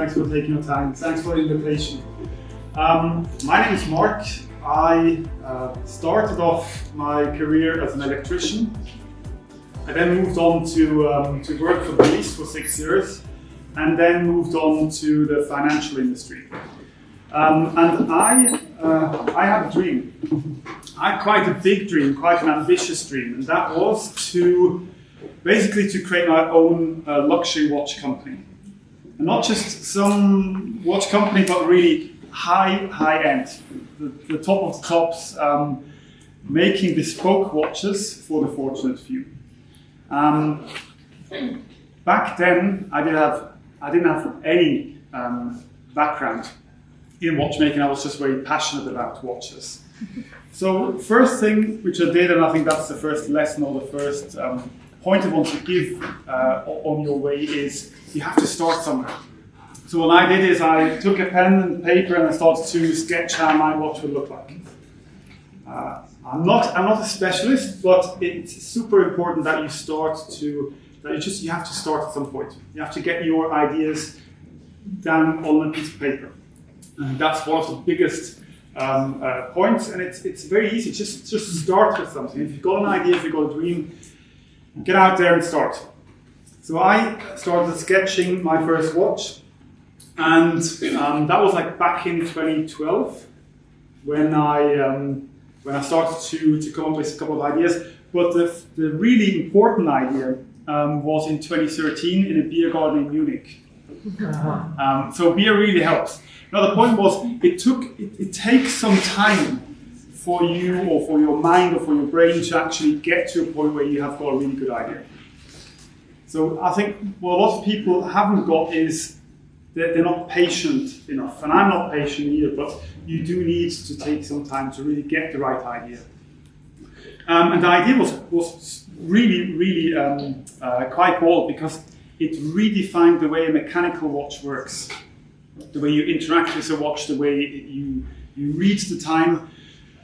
Thanks for taking your time. Thanks for the invitation. My name is Mark. I started off my career as an electrician. I then moved on to work for police for 6 years, and then moved on to the financial industry. And I had a dream. I had quite a big dream, quite an ambitious dream, and that was to create my own luxury watch company. And not just some watch company, but really high end, the top of the tops, making bespoke watches for the fortunate few. Back then, I didn't have any background in watchmaking. I was just very passionate about watches. So first thing which I did, and I think that's the first lesson or the first point I want to give on your way, is you have to start somewhere. So what I did is I took a pen and paper and I started to sketch how my watch would look like. I'm not a specialist, but it's super important that you have to start at some point. You have to get your ideas down on a piece of paper. And that's one of the biggest points, and it's very easy. Just start with something. If you've got an idea, if you've got a dream, get out there and start. So I started sketching my first watch, and that was like back in 2012 when I started to come up with a couple of ideas. But the really important idea was in 2013 in a beer garden in Munich. So beer really helps. Now the point was, it takes some time for you or for your mind or for your brain to actually get to a point where you have got a really good idea. So I think what a lot of people haven't got is that they're not patient enough, and I'm not patient either, but you do need to take some time to really get the right idea. And the idea was really quite bold, because it redefined the way a mechanical watch works, the way you interact with a watch, the way you read the time.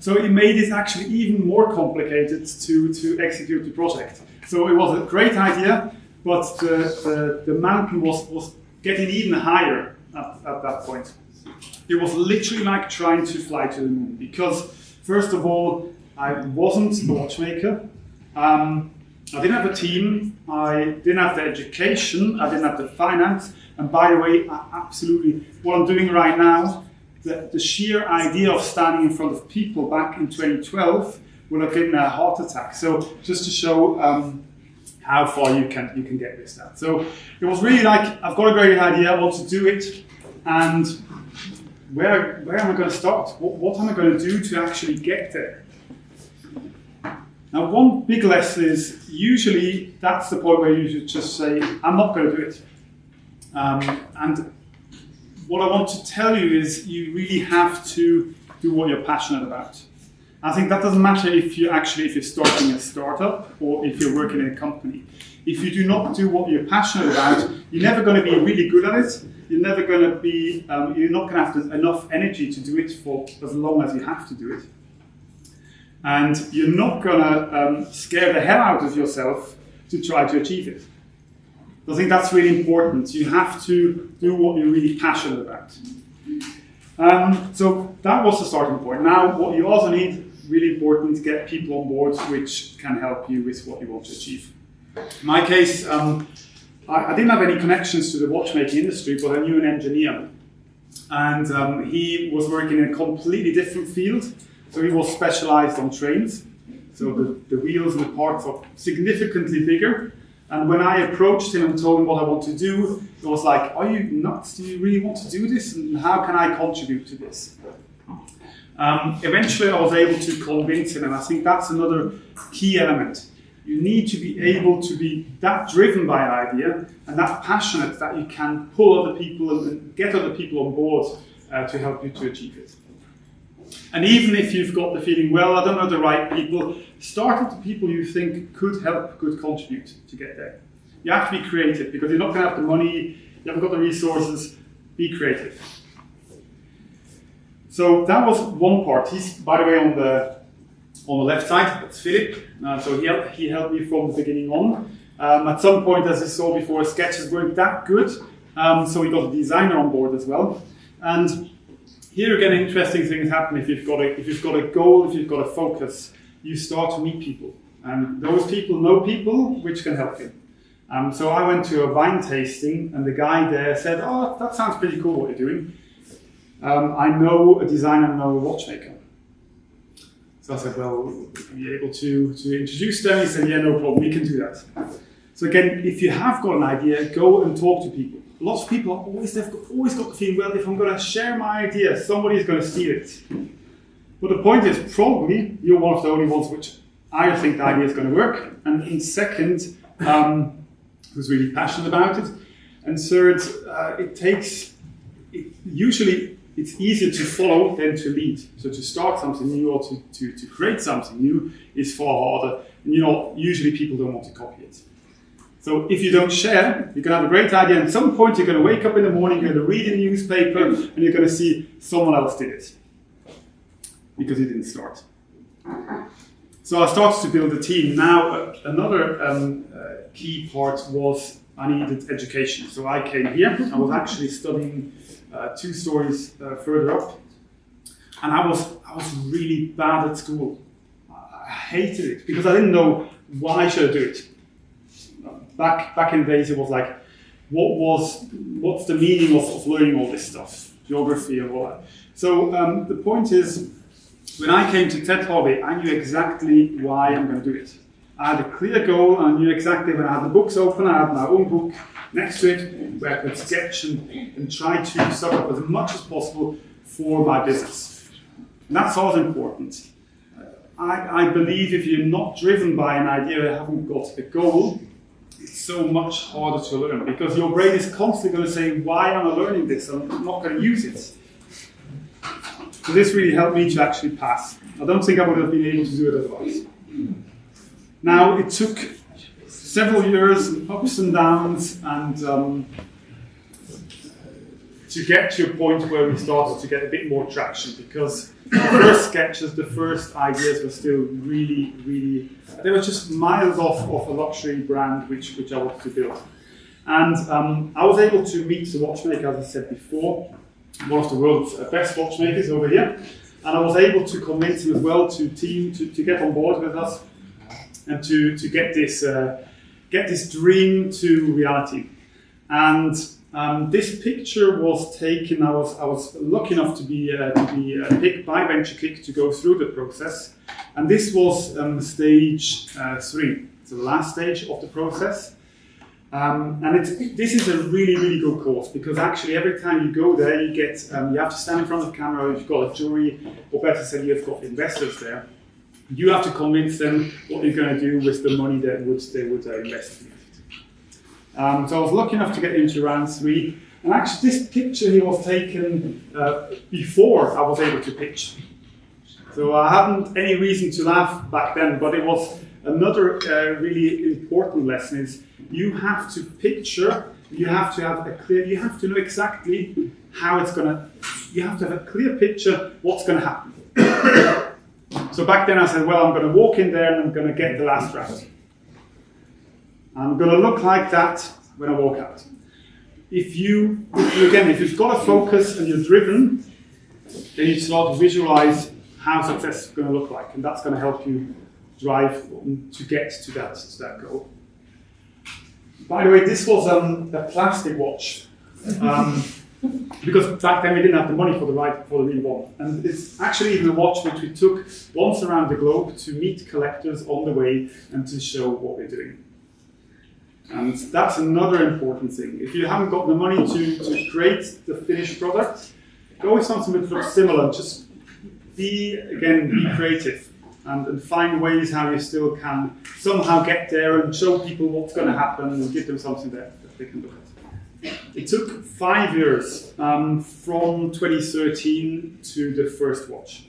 So it made it actually even more complicated to execute the project. So it was a great idea, but the mountain was getting even higher at that point. It was literally like trying to fly to the moon, because first of all, I wasn't a watchmaker. I didn't have a team, I didn't have the education, I didn't have the finance, and by the way, what I'm doing right now, the sheer idea of standing in front of people back in 2012 would have given me a heart attack. So just to show how far you can get this down. So it was really like, I've got a great idea, I want to do it, and where am I going to start? What am I going to do to actually get there? Now, one big lesson is usually that's the point where you should just say, I'm not going to do it. And what I want to tell you is you really have to do what you're passionate about. I think that doesn't matter if you're starting a startup or if you're working in a company. If you do not do what you're passionate about, you're never going to be really good at it. You're not going to have enough energy to do it for as long as you have to do it. And you're not going to scare the hell out of yourself to try to achieve it. I think that's really important. You have to do what you're really passionate about. So that was the starting point. Now, what you also need, really important, to get people on board which can help you with what you want to achieve. In my case, I didn't have any connections to the watchmaking industry, but I knew an engineer. And he was working in a completely different field. So he was specialized on trains. So the wheels and the parts are significantly bigger. And when I approached him and told him what I want to do, he was like, are you nuts? Do you really want to do this? And how can I contribute to this? Eventually I was able to convince him, and I think that's another key element. You need to be able to be that driven by an idea and that passionate that you can pull other people and get other people on board to help you to achieve it. And even if you've got the feeling, well, I don't know the right people, start with the people you think could help, could contribute to get there. You have to be creative, because you're not going to have the money, you haven't got the resources. Be creative. So that was one part. He's, by the way, on the left side. That's Philip. So he helped me from the beginning on. At some point, as you saw before, sketches weren't that good, So we got a designer on board as well. And here again, interesting things happen if you've got a goal, if you've got a focus. You start to meet people, and those people know people which can help you. So I went to a wine tasting, and the guy there said, "Oh, that sounds pretty cool what you're doing. I know a designer, I know a watchmaker." So I said, "Well, are you able to introduce them?" He said, "Yeah, no problem, we can do that." So again, if you have got an idea, go and talk to people. Lots of people they've always got the feeling, well, if I'm going to share my idea, somebody's going to steal it. But the point is, probably you're one of the only ones which I think the idea is going to work, and second, who's really passionate about it, and third, usually it's easier to follow than to lead. So to start something new or to create something new is far harder, and usually people don't want to copy it. So if you don't share, you can have a great idea, and at some point you're going to wake up in the morning, you're going to read a newspaper, and you're going to see someone else did it. Because you didn't start. So I started to build a team. Now, another key part was I needed education. So I came here. I was actually studying 2 stories further up, and I was really bad at school. I hated it because I didn't know why should I do it. Back in the days, it was like, what's the meaning of learning all this stuff, geography and all that. So the point is, when I came to Venturelab, I knew exactly why I'm going to do it. I had a clear goal, and I knew exactly when I had the books open, I had my own book next to it, where I could sketch and try to suck up as much as possible for my business. And that's also important. I believe if you're not driven by an idea, you haven't got a goal, it's so much harder to learn, because your brain is constantly going to say, why am I learning this? I'm not going to use it. So this really helped me to actually pass. I don't think I would have been able to do it otherwise. Now, it took several years, ups and downs, and to get to a point where we started to get a bit more traction, because the first sketches, the first ideas were still really, they were just miles off of a luxury brand which I wanted to build. And I was able to meet the watchmaker, as I said before, one of the world's best watchmakers over here, and I was able to convince him as well to get on board with us and to get this dream to reality. And this picture was taken. I was lucky enough to be picked by VentureKick to go through the process, and this was stage 3, so the last stage of the process. And this is a really good course, because actually every time you go there, you have to stand in front of the camera. You've got a jury, or better said, you've got investors there. You have to convince them what you're going to do with the money they would invest in. So I was lucky enough to get into round 3, and actually this picture here was taken before I was able to pitch. So I hadn't any reason to laugh back then, but it was another really important lesson is you have to picture, you have to know exactly how it's gonna, you have to have a clear picture what's gonna happen. So back then I said, well, I'm gonna walk in there and I'm gonna get the last round. I'm gonna look like that when I walk out. If you've got a focus and you're driven, then you start to visualize how success is going to look like, and that's going to help you drive to get to that goal. By the way, this was a plastic watch, because back then we didn't have the money for the real one, and it's actually even a watch which we took once around the globe to meet collectors on the way and to show what we're doing. And that's another important thing. If you haven't got the money to create the finished product, go with something that looks similar. Just be creative and find ways how you still can somehow get there and show people what's going to happen and give them something that they can look at. It took 5 years from 2013 to the first watch.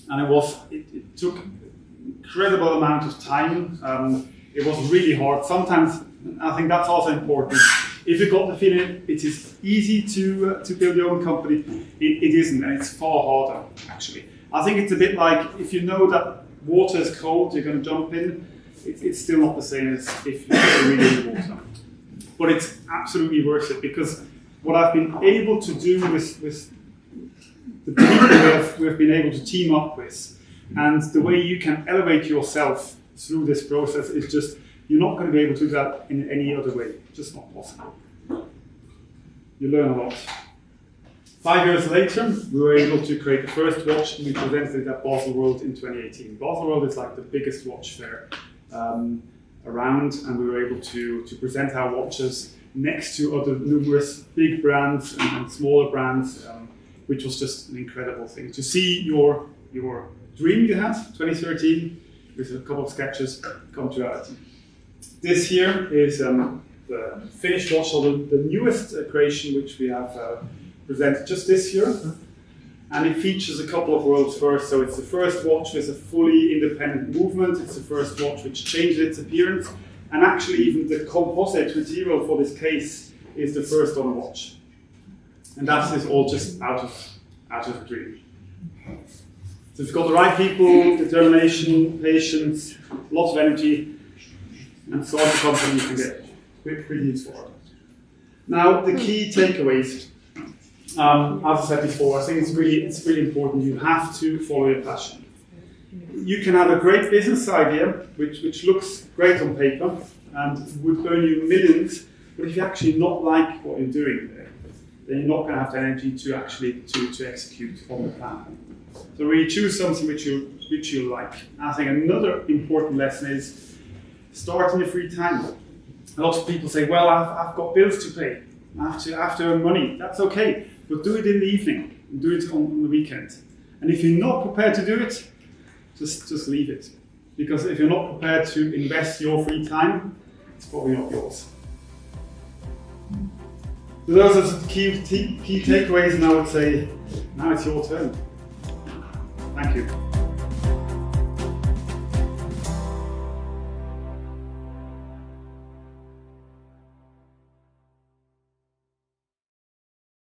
And it took incredible amount of time. It was really hard. Sometimes, I think that's also important. If you've got the feeling it is easy to build your own company, it isn't, and it's far harder, actually. I think it's a bit like if you know that water is cold, you're going to jump in, it's still not the same as if you're really in the water. but it's absolutely worth it, because what I've been able to do with the people we've been able to team up with, and the way you can elevate yourself through this process is just, you're not going to be able to do that in any other way. Just not possible. You learn a lot. 5 years later, we were able to create the first watch, and we presented it at Basel World in 2018. Basel World is like the biggest watch fair around, and we were able to present our watches next to other numerous big brands and smaller brands, which was just an incredible thing. To see your dream you had, 2013, with a couple of sketches, come to reality. This here is the finished watch, or the newest creation which we have presented just this year. And it features a couple of world firsts. So it's the first watch with a fully independent movement. It's the first watch which changed its appearance. And actually even the composite material for this case is the first on a watch. And that is all just out of a dream. So if you've got the right people, determination, patience, lots of energy, and so on, the company you can get quick reviews for it. Now, the key takeaways, as I said before, I think it's really important. You have to follow your passion. You can have a great business idea, which looks great on paper and would earn you millions, but if you actually not like what you're doing there, then you're not going to have the energy to actually to execute on the plan. So really choose something which you like. I think another important lesson is start in your free time. A lot of people say, well, I've got bills to pay. I have to earn money. That's okay, but do it in the evening. Do it on the weekend. And if you're not prepared to do it, just leave it. Because if you're not prepared to invest your free time, it's probably not yours. So those are the key takeaways, and I would say now it's your turn. Thank you.